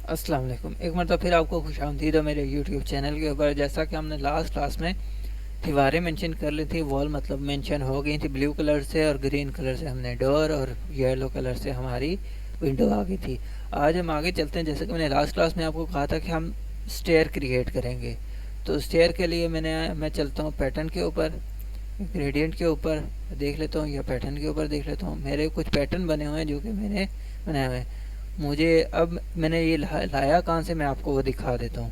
अस्सलाम वालेकुम। एक मरतबा फिर आपको खुशामदीद है मेरे यूट्यूब चैनल के ऊपर। जैसा कि हमने लास्ट क्लास में दीवारें मेंशन कर ली थी, वॉल मतलब मेंशन हो गई थी ब्लू कलर से, और ग्रीन कलर से हमने डोर, और येलो कलर से हमारी विंडो आ गई थी। आज हम आगे चलते हैं। जैसे कि मैंने लास्ट क्लास में आपको कहा था कि हम स्टेयर क्रिएट करेंगे, तो स्टेयर के लिए मैं चलता हूँ पैटर्न के ऊपर, ग्रेडियंट के ऊपर देख लेता हूँ, या पैटर्न के ऊपर देख लेता हूँ। मेरे कुछ पैटर्न बने हुए हैं जो कि मैंने बनाए हुए हैं। मुझे अब मैंने ये लाया कहाँ से, मैं आपको वो दिखा देता हूँ।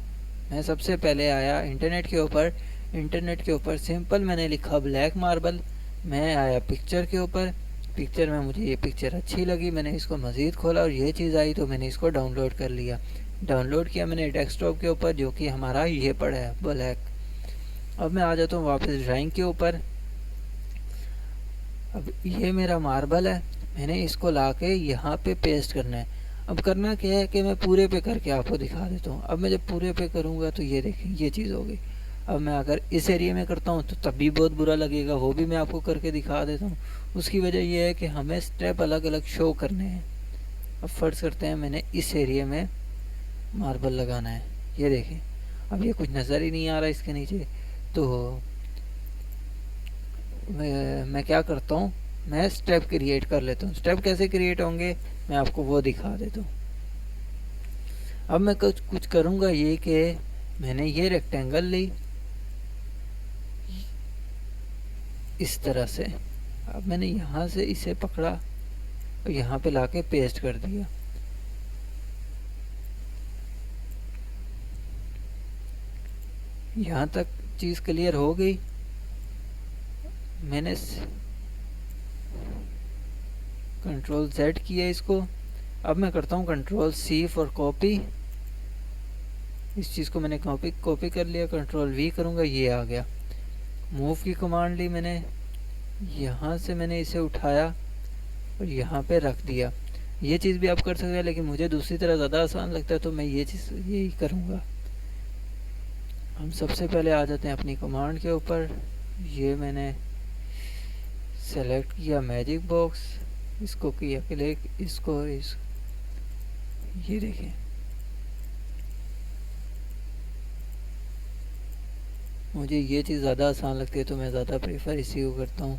मैं सबसे पहले आया इंटरनेट के ऊपर। इंटरनेट के ऊपर सिंपल मैंने लिखा ब्लैक मार्बल। मैं आया पिक्चर के ऊपर। पिक्चर में मुझे ये पिक्चर अच्छी लगी, मैंने इसको मज़ीद खोला और ये चीज़ आई तो मैंने इसको डाउनलोड कर लिया। डाउनलोड किया मैंने डेस्कटॉप के ऊपर, जो कि हमारा ये पड़ा है ब्लैक। अब मैं आ जाता हूँ वापस ड्राइंग के ऊपर। अब ये मेरा मार्बल है, मैंने इसको लाके यहाँ पे पेस्ट करना है। अब करना क्या है कि मैं पूरे पे करके आपको दिखा देता हूँ। अब मैं जब पूरे पे करूँगा तो ये देखें, ये चीज़ होगी। अब मैं अगर इस एरिया में करता हूँ तो तब भी बहुत बुरा लगेगा, वो भी मैं आपको करके दिखा देता हूँ। उसकी वजह ये है कि हमें स्टेप अलग अलग शो करने हैं। अब फर्ज करते हैं मैंने इस एरिया में मार्बल लगाना है, ये देखें। अब ये कुछ नज़र ही नहीं आ रहा इसके नीचे, तो मैं क्या करता हूँ, मैं स्टेप क्रिएट कर लेता हूँ। स्टेप कैसे क्रिएट होंगे मैं आपको वो दिखा देता हूँ। अब मैं कुछ कुछ करूँगा ये कि मैंने ये रेक्टेंगल ली इस तरह से। अब मैंने यहाँ से इसे पकड़ा और यहाँ पे लाके पेस्ट कर दिया। यहाँ तक चीज़ क्लियर हो गई। मैंने कंट्रोल Z किया इसको। अब मैं करता हूँ कंट्रोल C फॉर कॉपी। इस चीज़ को मैंने कॉपी कर लिया। कंट्रोल V करूँगा, ये आ गया। मूव की कमांड ली मैंने, यहाँ से मैंने इसे उठाया और यहाँ पे रख दिया। ये चीज़ भी आप कर सकते हैं, लेकिन मुझे दूसरी तरह ज़्यादा आसान लगता है तो मैं ये चीज़ यही करूँगा। हम सबसे पहले आ जाते हैं अपनी कमांड के ऊपर। ये मैंने सेलेक्ट किया मैजिक बॉक्स, इसको किया क्लिक, ये देखें। मुझे ये चीज़ ज़्यादा आसान लगती है तो मैं ज़्यादा प्रेफर इसी को करता हूँ।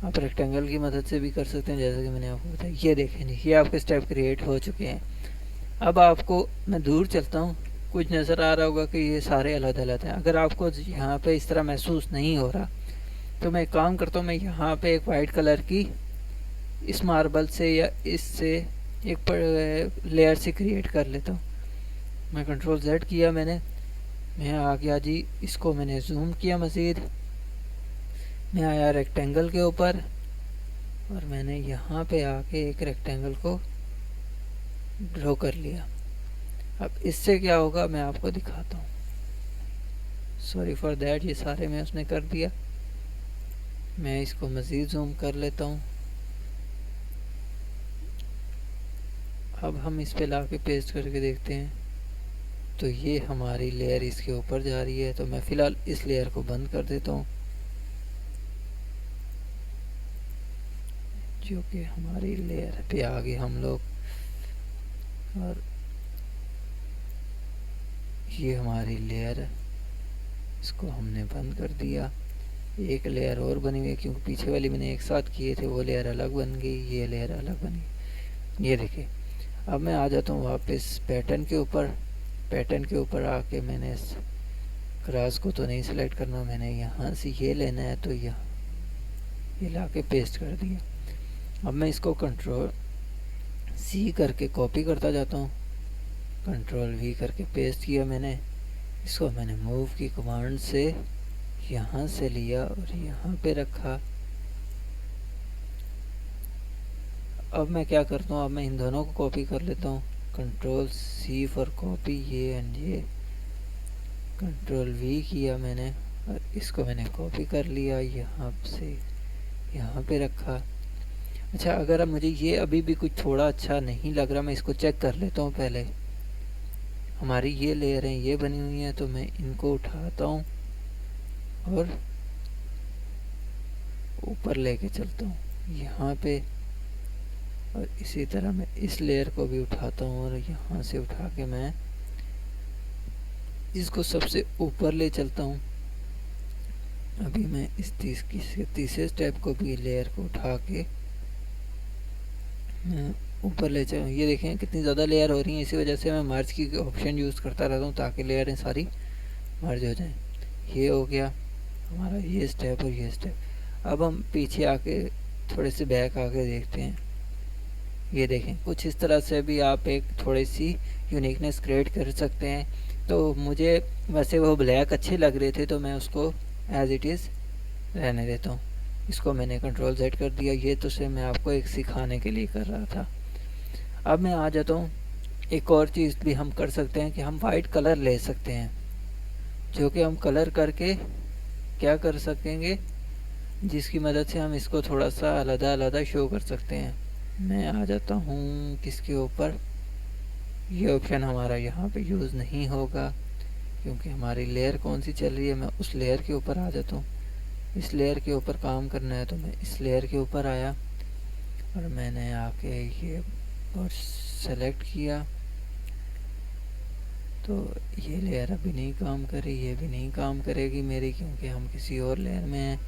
आप रेक्टेंगल की मदद से भी कर सकते हैं, जैसे कि मैंने आपको बताया। ये देखें जी, ये आपके स्टेप क्रिएट हो चुके हैं। अब आपको मैं दूर चलता हूँ, कुछ नज़र आ रहा होगा कि ये सारे अलग अलग हैं। अगर आपको यहाँ पे इस तरह महसूस नहीं हो रहा तो मैं एक काम करता हूँ, मैं यहाँ पे एक वाइट कलर की इस मार्बल से या इससे एक लेयर से क्रिएट कर लेता हूँ। मैं कंट्रोल Z किया मैं आ गया जी, इसको मैंने जूम किया मज़ीद। मैं आया रेक्टेंगल के ऊपर और मैंने यहाँ पे आके एक रेक्टेंगल को ड्रॉ कर लिया। अब इससे क्या होगा मैं आपको दिखाता हूँ। सॉरी फॉर दैट, ये सारे में उसने कर दिया। मैं इसको मज़ीद जूम कर लेता हूँ। अब हम इस पे ला के पेस्ट करके देखते हैं तो ये हमारी लेयर इसके ऊपर जा रही है। तो मैं फ़िलहाल इस लेयर को बंद कर देता हूँ, जो कि हमारी लेयर पे आ गए हम लोग। और ये हमारी लेयर है, इसको हमने बंद कर दिया। एक लेयर और बनी हुई है, क्योंकि पीछे वाली मैंने एक साथ किए थे, वो लेयर अलग बन गई, ये लेयर अलग बन गई। ये देखिए। अब मैं आ जाता हूँ वापस पैटर्न के ऊपर। पैटर्न के ऊपर आके मैंने क्रॉस को तो नहीं सिलेक्ट करना, मैंने यहाँ से ये लेना है, तो यहाँ ये ला के पेस्ट कर दिया। अब मैं इसको कंट्रोल C करके कॉपी करता जाता हूँ। कंट्रोल V करके पेस्ट किया मैंने। इसको मैंने मूव की कमांड से यहाँ से लिया और यहाँ पे रखा। अब मैं क्या करता हूँ, अब मैं इन दोनों को कॉपी कर लेता हूँ। कंट्रोल C फॉर कॉपी, ये एंड ये। कंट्रोल V किया मैंने और इसको मैंने कॉपी कर लिया, यहाँ से यहाँ पे रखा। अच्छा, अगर अब मुझे ये अभी भी कुछ थोड़ा अच्छा नहीं लग रहा, मैं इसको चेक कर लेता हूँ पहले। हमारी ये लेयर हैं, ये बनी हुई हैं, तो मैं इनको उठाता हूँ और ऊपर लेके चलता हूँ। यहाँ पे और इसी तरह मैं इस लेयर को भी उठाता हूँ और यहाँ से उठा के मैं इसको सबसे ऊपर ले चलता हूँ। अभी मैं इस तीसरे स्टेप को भी लेयर को उठा के मैं ऊपर ले चलूँ। ये देखें कितनी ज़्यादा लेयर हो रही है, इसी वजह से मैं मर्ज की ऑप्शन यूज़ करता रहता हूँ ताकि लेयरें सारी मर्ज हो जाएं। ये हो गया हमारा ये स्टेप और ये स्टेप। अब हम पीछे आके थोड़े से बैक आके देखते हैं। ये देखें कुछ इस तरह से भी आप एक थोड़ी सी यूनिकनेस क्रिएट कर सकते हैं। तो मुझे वैसे वो ब्लैक अच्छे लग रहे थे तो मैं उसको एज इट इज़ रहने देता हूँ। इसको मैंने कंट्रोल Z कर दिया। ये तो से मैं आपको एक सिखाने के लिए कर रहा था। अब मैं आ जाता हूँ, एक और चीज़ भी हम कर सकते हैं कि हम वाइट कलर ले सकते हैं, जो कि हम कलर करके क्या कर सकेंगे, जिसकी मदद से हम इसको थोड़ा सा अलग-अलग शो कर सकते हैं। मैं आ जाता हूँ किसके ऊपर, ये ऑप्शन हमारा यहाँ पे यूज़ नहीं होगा क्योंकि हमारी लेयर कौन सी चल रही है। मैं उस लेयर के ऊपर आ जाता हूँ। इस लेयर के ऊपर काम करना है तो मैं इस लेयर के ऊपर आया और मैंने आके ये और सेलेक्ट किया। तो ये लेयर अभी नहीं काम कर रही, ये भी नहीं काम करेगी मेरी क्योंकि हम किसी और लेयर में हैं।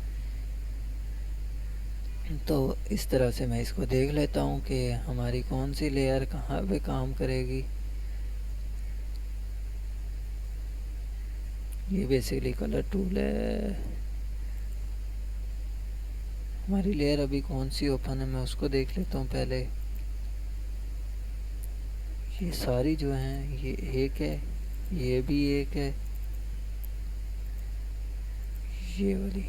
तो इस तरह से मैं इसको देख लेता हूँ कि हमारी कौन सी लेयर कहाँ पे काम करेगी। ये बेसिकली कलर टूल है। हमारी लेयर अभी कौन सी ओपन है मैं उसको देख लेता हूँ पहले। ये सारी जो हैं ये एक है, ये भी एक है, ये वाली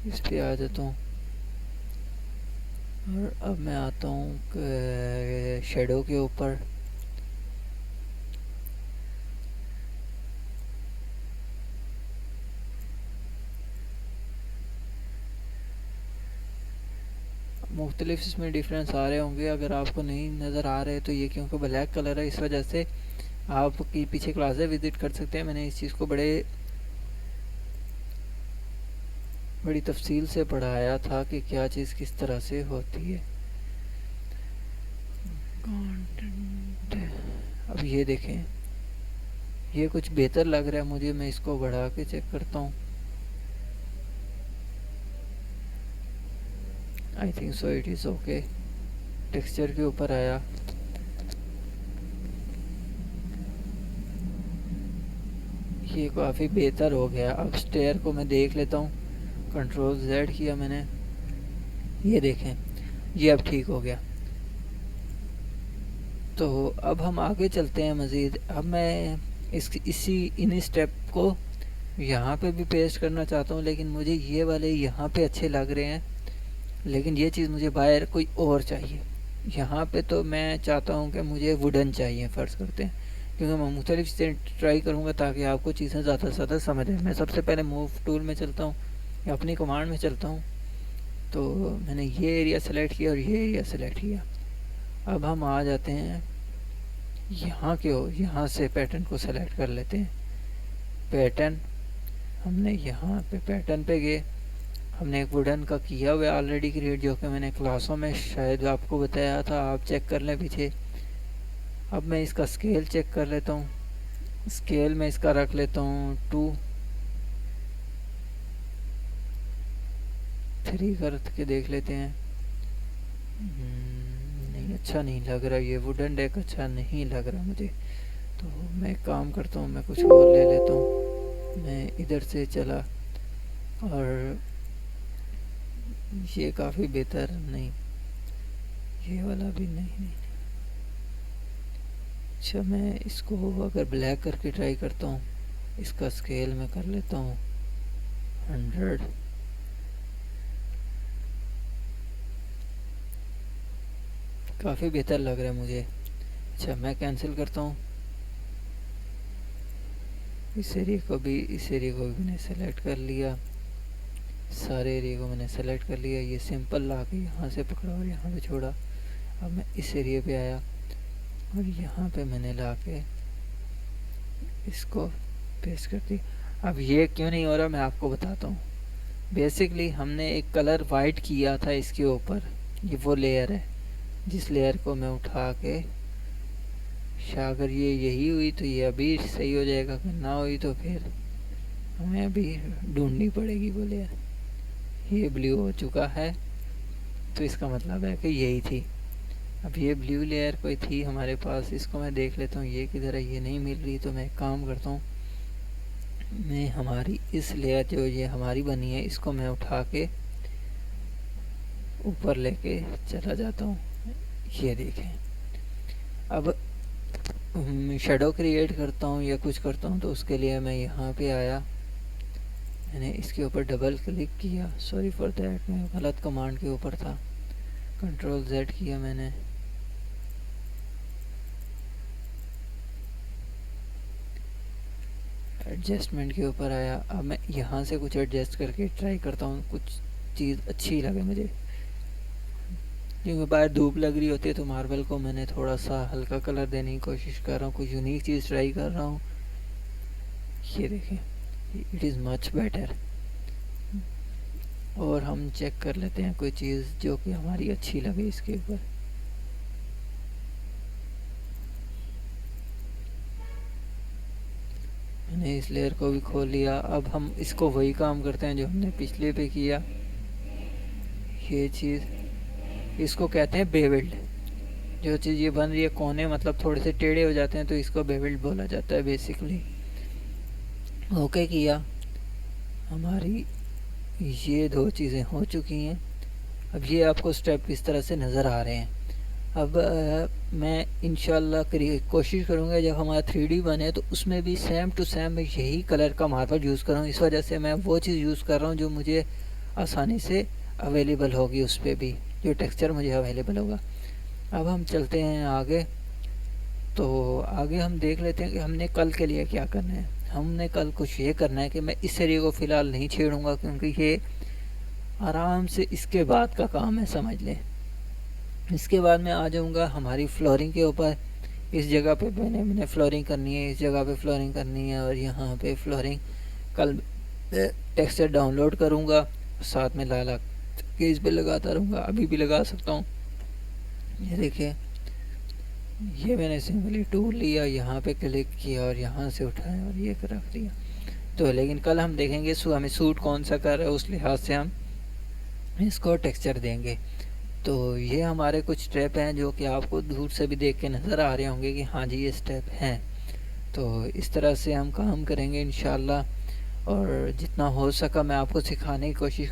इस पे आ जाता हूँ। और अब मैं आता हूँ शेडो के ऊपर। मुख्तलिफ इसमें डिफरेंस आ रहे होंगे, अगर आपको नहीं नज़र आ रहे तो ये क्योंकि ब्लैक कलर है इस वजह से आपकी पीछे क्लासें विज़िट कर सकते हैं। मैंने इस चीज़ को बड़ी तफसील से पढ़ाया था कि क्या चीज़ किस तरह से होती है। अब ये देखें ये कुछ बेहतर लग रहा है मुझे, मैं इसको बढ़ा के चेक करता हूँ। I think so it is okay. Texture के ऊपर आया, ये काफ़ी बेहतर हो गया। अब स्टेयर को मैं देख लेता हूँ, कंट्रोल Z किया मैंने, ये देखें ये अब ठीक हो गया। तो अब हम आगे चलते हैं मज़ीद। अब मैं इन्हीं स्टेप को यहाँ पे भी पेस्ट करना चाहता हूँ, लेकिन मुझे ये वाले यहाँ पे अच्छे लग रहे हैं, लेकिन ये चीज़ मुझे बाहर कोई और चाहिए। यहाँ पे तो मैं चाहता हूँ कि मुझे वुडन चाहिए, फ़र्ज़ करते हैं, क्योंकि मैं मुख्तलिफ चीज़ें ट्राई करूँगा ताकि आपको चीज़ें ज़्यादा से ज़्यादा समझ आए। मैं सबसे पहले मूव टूल में चलता हूँ या अपनी कमांड में चलता हूँ। तो मैंने ये एरिया सेलेक्ट किया और ये एरिया सेलेक्ट किया। अब हम आ जाते हैं यहाँ से पैटर्न को सेलेक्ट कर लेते हैं। पैटर्न हमने यहाँ पे पैटर्न पे गए, हमने एक वुडन का किया हुआ ऑलरेडी क्रिएट, जो कि मैंने क्लासों में शायद आपको बताया था, आप चेक कर लें पीछे। अब मैं इसका स्केल चेक कर लेता हूँ। स्केल में इसका रख लेता हूँ 2-3 कर के देख लेते हैं। नहीं अच्छा नहीं लग रहा, ये वुडन डेक अच्छा नहीं लग रहा मुझे। तो मैं एक काम करता हूँ, मैं कुछ और ले लेता हूँ। मैं इधर से चला और ये काफ़ी बेहतर नहीं, ये वाला भी नहीं। अच्छा मैं इसको अगर ब्लैक करके ट्राई करता हूँ, इसका स्केल मैं कर लेता हूँ 100। काफ़ी बेहतर लग रहा है मुझे। अच्छा मैं कैंसिल करता हूँ, इस एरिया को भी मैंने सेलेक्ट कर लिया, सारे एरिया को मैंने सेलेक्ट कर लिया। ये सिंपल ला के यहाँ से पकड़ा और यहाँ पे छोड़ा। अब मैं इस एरिया पे आया और यहाँ पे मैंने ला के इसको पेस्ट कर दिया। अब ये क्यों नहीं हो रहा मैं आपको बताता हूँ। बेसिकली हमने एक कलर वाइट किया था इसके ऊपर, ये वो लेयर है, जिस लेयर को मैं उठा के अगर ये यही हुई तो ये अभी सही हो जाएगा, अगर ना हुई तो फिर हमें अभी ढूंढनी पड़ेगी वो लेयर। ये ब्लू हो चुका है तो इसका मतलब है कि यही थी। अब ये ब्लू लेयर कोई थी हमारे पास, इसको मैं देख लेता हूँ ये किधर है। ये नहीं मिल रही तो मैं एक काम करता हूँ, मैं हमारी इस लेयर जो ये हमारी बनी है इसको मैं उठा के ऊपर लेके चला जाता हूँ। ये देखें, अब शेडो क्रिएट करता हूँ या कुछ करता हूँ तो उसके लिए मैं यहाँ पे आया, मैंने इसके ऊपर डबल क्लिक किया। सॉरी फॉर दैट, मैं गलत कमांड के ऊपर था। कंट्रोल Z किया मैंने, एडजस्टमेंट के ऊपर आया। अब मैं यहाँ से कुछ एडजस्ट करके ट्राई करता हूँ, कुछ चीज़ अच्छी लगे मुझे। क्योंकि बाहर धूप लग रही होती है तो मार्बल को मैंने थोड़ा सा हल्का कलर देने की कोशिश कर रहा हूँ, कुछ यूनिक चीज़ ट्राई कर रहा हूँ। ये देखें, इट इज़ मच बेटर। और हम चेक कर लेते हैं कोई चीज़ जो कि हमारी अच्छी लगे इसके ऊपर। मैंने इस लेयर को भी खोल लिया। अब हम इसको वही काम करते हैं जो हमने पिछले पे किया। ये चीज़, इसको कहते हैं बेविल्ड। जो चीज़ ये बन रही है कोने मतलब थोड़े से टेढ़े हो जाते हैं तो इसको बेविल्ड बोला जाता है बेसिकली। ओके किया, हमारी ये दो चीज़ें हो चुकी हैं। अब ये आपको स्टेप इस तरह से नज़र आ रहे हैं। अब मैं इंशाल्लाह कोशिश करूँगा जब हमारा 3D बने तो उसमें भी सेम टू सेम मैं यही कलर का मार्बल यूज़ करूँ। इस वजह से मैं वो चीज़ यूज़ कर रहा हूँ जो मुझे आसानी से अवेलेबल होगी, उस पर भी जो टेक्सचर मुझे अवेलेबल होगा। अब हम चलते हैं आगे। तो आगे हम देख लेते हैं कि हमने कल के लिए क्या करना है। हमने कल कुछ ये करना है कि मैं इस एरिया को फ़िलहाल नहीं छेड़ूँगा क्योंकि ये आराम से इसके बाद का काम है, समझ लें। इसके बाद मैं आ जाऊँगा हमारी फ्लोरिंग के ऊपर। इस जगह पे मैंने फ्लोरिंग करनी है, इस जगह पे फ्लोरिंग करनी है और यहाँ पे फ्लोरिंग। कल टेक्सचर डाउनलोड करूँगा, साथ में लाला केज पे लगाता रहूँगा, अभी भी लगा सकता हूँ। ये देखिए, ये मैंने सिंपली टूल लिया, यहाँ पे क्लिक किया और यहाँ से उठाया और ये रख दिया। तो लेकिन कल हम देखेंगे हमें सूट कौन सा कर रहा है, उस लिहाज से हम इसको टेक्सचर देंगे। तो ये हमारे कुछ स्टेप हैं जो कि आपको दूर से भी देख के नज़र आ रहे होंगे कि हाँ जी ये स्टेप हैं। तो इस तरह से हम काम करेंगे इंशाल्लाह, और जितना हो सका मैं आपको सिखाने की कोशिश